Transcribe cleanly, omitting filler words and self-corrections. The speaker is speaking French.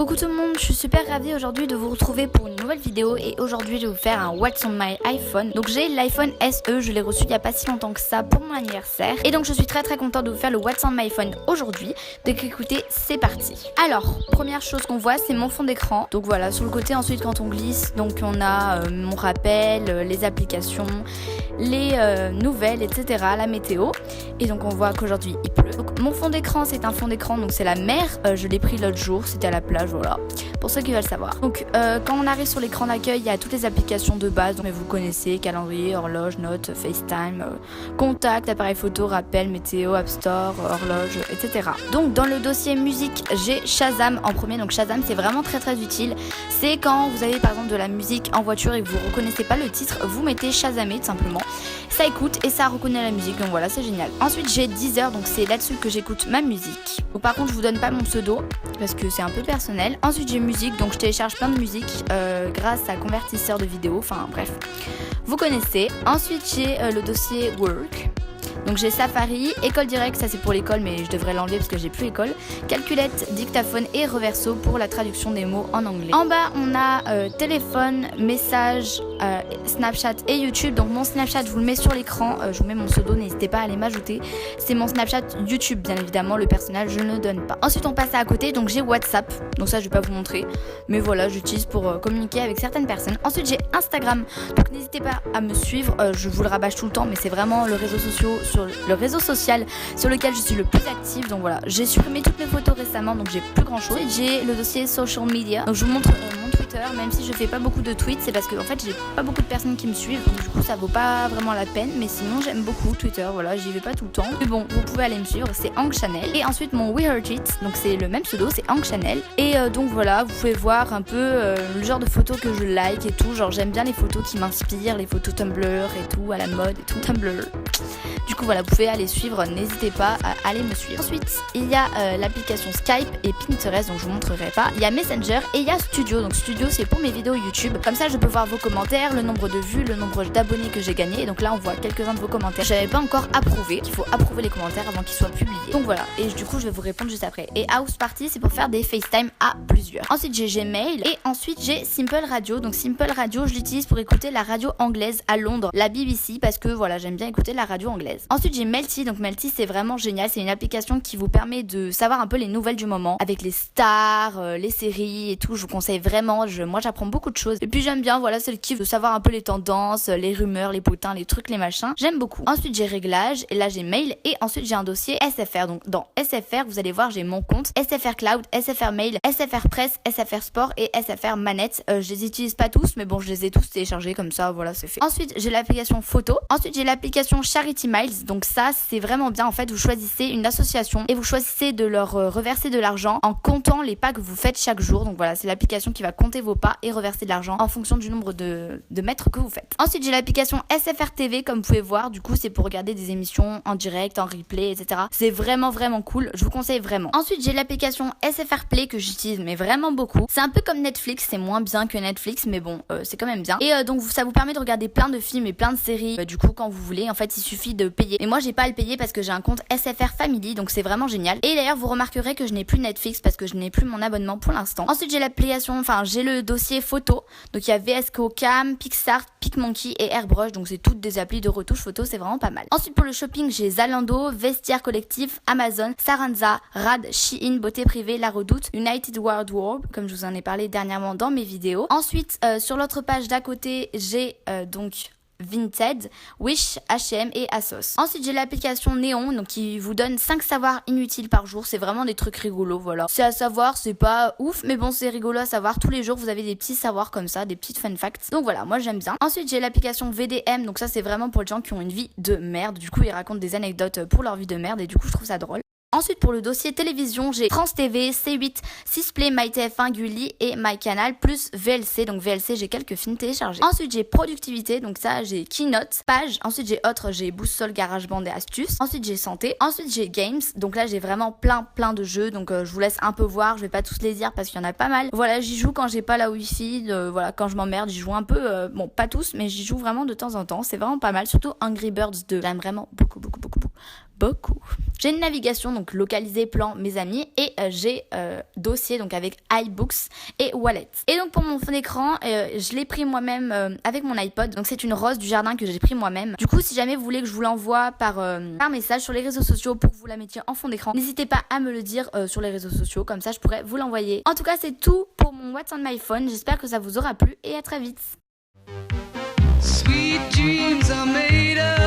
Coucou tout le monde, je suis super ravie aujourd'hui de vous retrouver pour une nouvelle vidéo et aujourd'hui je vais vous faire un What's on my iPhone. Donc j'ai l'iPhone SE, je l'ai reçu il n'y a pas si longtemps que ça pour mon anniversaire et donc je suis très contente de vous faire le What's on my iPhone aujourd'hui. Donc écoutez, c'est parti. Alors, première chose qu'on voit, c'est mon fond d'écran. Donc voilà, sur le côté ensuite quand on glisse, donc on a mon rappel, les applications, les nouvelles, etc., la météo. Et donc on voit qu'aujourd'hui il pleut. Donc mon fond d'écran c'est un fond d'écran, donc c'est la mer, je l'ai pris l'autre jour, c'était à la plage, voilà, pour ceux qui veulent savoir. Donc quand on arrive sur l'écran d'accueil, il y a toutes les applications de base, donc vous connaissez, calendrier, horloge, notes, FaceTime, contact, appareil photo, rappel, météo, App Store, horloge, etc. Donc dans le dossier musique, j'ai Shazam en premier. Donc Shazam c'est vraiment très utile. C'est quand vous avez par exemple de la musique en voiture et que vous reconnaissez pas le titre, vous mettez Shazamé tout simplement. Ça écoute et ça reconnaît la musique, donc voilà, c'est génial. Ensuite j'ai Deezer, donc c'est là-dessus que j'écoute ma musique. Donc par contre je vous donne pas mon pseudo parce que c'est un peu personnel. Ensuite j'ai musique, donc je télécharge plein de musique grâce à convertisseur de vidéo, enfin bref, vous connaissez. Ensuite j'ai le dossier Work. Donc j'ai Safari, École Direct, ça c'est pour l'école mais je devrais l'enlever parce que j'ai plus école. Calculette, dictaphone et reverso pour la traduction des mots en anglais. En bas on a téléphone, message, Snapchat et YouTube. Donc mon Snapchat je vous le mets sur l'écran, je vous mets mon pseudo, n'hésitez pas à aller m'ajouter. C'est mon Snapchat YouTube bien évidemment, le personnel je ne le donne pas. Ensuite on passe à côté, donc j'ai WhatsApp, donc ça je vais pas vous montrer. Mais voilà, j'utilise pour communiquer avec certaines personnes. Ensuite j'ai Instagram, donc n'hésitez pas à me suivre, je vous le rabâche tout le temps mais c'est vraiment le réseau social sur lequel je suis le plus active. Donc voilà, j'ai supprimé toutes mes photos récemment donc j'ai plus grand chose. J'ai le dossier social media, donc je vous montre mon Twitter, même si je fais pas beaucoup de tweets, c'est parce que en fait j'ai pas beaucoup de personnes qui me suivent, donc du coup ça vaut pas vraiment la peine, mais sinon j'aime beaucoup Twitter, voilà, j'y vais pas tout le temps. Mais bon, vous pouvez aller me suivre, c'est Hank Chanel. Et ensuite mon We Heard It, donc c'est le même pseudo, c'est Hank Chanel. Et donc voilà, vous pouvez voir un peu le genre de photos que je like et tout, genre j'aime bien les photos qui m'inspirent, les photos Tumblr et tout, à la mode et tout, Tumblr. Du coup voilà, vous pouvez aller suivre, n'hésitez pas à aller me suivre. Ensuite il y a l'application Skype et Pinterest, donc je vous montrerai pas. Il y a Messenger et il y a Studio, donc Studio c'est pour mes vidéos YouTube. Comme ça je peux voir vos commentaires, le nombre de vues, le nombre d'abonnés que j'ai gagné. Donc là on voit quelques-uns de vos commentaires. J'avais pas encore approuvé, il faut approuver les commentaires avant qu'ils soient publiés. Donc voilà, et du coup je vais vous répondre juste après. Et House Party c'est pour faire des FaceTime à plusieurs. Ensuite j'ai Gmail et ensuite j'ai Simple Radio. Donc Simple Radio je l'utilise pour écouter la radio anglaise à Londres, la BBC, parce que voilà j'aime bien écouter la radio anglaise. Ensuite j'ai Melty, donc Melty c'est vraiment génial, c'est une application qui vous permet de savoir un peu les nouvelles du moment avec les stars, les séries et tout. Je vous conseille vraiment, moi j'apprends beaucoup de choses et puis j'aime bien, voilà, c'est le kiff de savoir un peu les tendances, les rumeurs, les potins, les trucs, les machins, j'aime beaucoup. Ensuite j'ai Réglages et là j'ai Mail et ensuite j'ai un dossier SFR. Donc dans SFR vous allez voir j'ai mon compte SFR Cloud, SFR Mail, SFR Presse, SFR Sport et SFR Manette. Je les utilise pas tous mais bon je les ai tous téléchargés comme ça, voilà, c'est fait. Ensuite j'ai l'application photo, ensuite j'ai l'application Charity Miles. Donc ça c'est vraiment bien, en fait vous choisissez une association et vous choisissez de leur reverser de l'argent en comptant les pas que vous faites chaque jour. Donc voilà, c'est l'application qui va compter vos pas et reverser de l'argent en fonction du nombre de mètres que vous faites. Ensuite j'ai l'application SFR TV, comme vous pouvez voir, du coup c'est pour regarder des émissions en direct, en replay, etc. C'est vraiment cool, je vous conseille vraiment. Ensuite j'ai l'application SFR Play que j'utilise mais vraiment beaucoup. C'est un peu comme Netflix, c'est moins bien que Netflix mais bon c'est quand même bien. Et donc ça vous permet de regarder plein de films et plein de séries du coup quand vous voulez. En fait il suffit de payer. Et moi j'ai pas à le payer parce que j'ai un compte SFR Family, donc c'est vraiment génial. Et d'ailleurs vous remarquerez que je n'ai plus Netflix parce que je n'ai plus mon abonnement pour l'instant. Ensuite j'ai l'application, enfin j'ai le dossier photo, donc il y a VSCO Cam, PixArt, PicMonkey et Airbrush, donc c'est toutes des applis de retouche photo, c'est vraiment pas mal. Ensuite pour le shopping j'ai Zalando, Vestiaire Collectif, Amazon, Saranza, Rad, Shein, Beauté Privée, La Redoute, United Wardrobe, comme je vous en ai parlé dernièrement dans mes vidéos. Ensuite sur l'autre page d'à côté j'ai donc Vinted, Wish, H&M et Asos. Ensuite j'ai l'application Néon, donc qui vous donne 5 savoirs inutiles par jour. C'est vraiment des trucs rigolos, voilà. C'est à savoir, c'est pas ouf, mais bon c'est rigolo à savoir. Tous les jours vous avez des petits savoirs comme ça, des petites fun facts. Donc voilà, moi j'aime bien. Ensuite j'ai l'application VDM, donc ça c'est vraiment pour les gens qui ont une vie de merde. Du coup ils racontent des anecdotes pour leur vie de merde et du coup je trouve ça drôle. Ensuite pour le dossier télévision j'ai France TV, C8, Sisplay, MyTF1, Gulli et MyCanal plus VLC. Donc VLC j'ai quelques films téléchargés. Ensuite j'ai productivité, donc ça j'ai Keynote, Page. Ensuite j'ai autre, j'ai Boussole, GarageBand et Astuces. Ensuite j'ai santé. Ensuite j'ai games, donc là j'ai vraiment plein de jeux. Donc je vous laisse un peu voir, je vais pas tous les dire parce qu'il y en a pas mal. Voilà, j'y joue quand j'ai pas la wifi, voilà, quand je m'emmerde j'y joue un peu, bon pas tous mais j'y joue vraiment de temps en temps. C'est vraiment pas mal, surtout Angry Birds 2. J'aime vraiment beaucoup. beaucoup. J'ai une navigation donc localisée, plan, mes amis et j'ai dossier donc avec iBooks et Wallet. Et donc pour mon fond d'écran, je l'ai pris moi-même avec mon iPod. Donc c'est une rose du jardin que j'ai pris moi-même. Du coup, si jamais vous voulez que je vous l'envoie par message sur les réseaux sociaux pour que vous la mettiez en fond d'écran, n'hésitez pas à me le dire sur les réseaux sociaux, comme ça je pourrais vous l'envoyer. En tout cas, c'est tout pour mon What's on my phone. J'espère que ça vous aura plu et à très vite. Sweet dreams are made of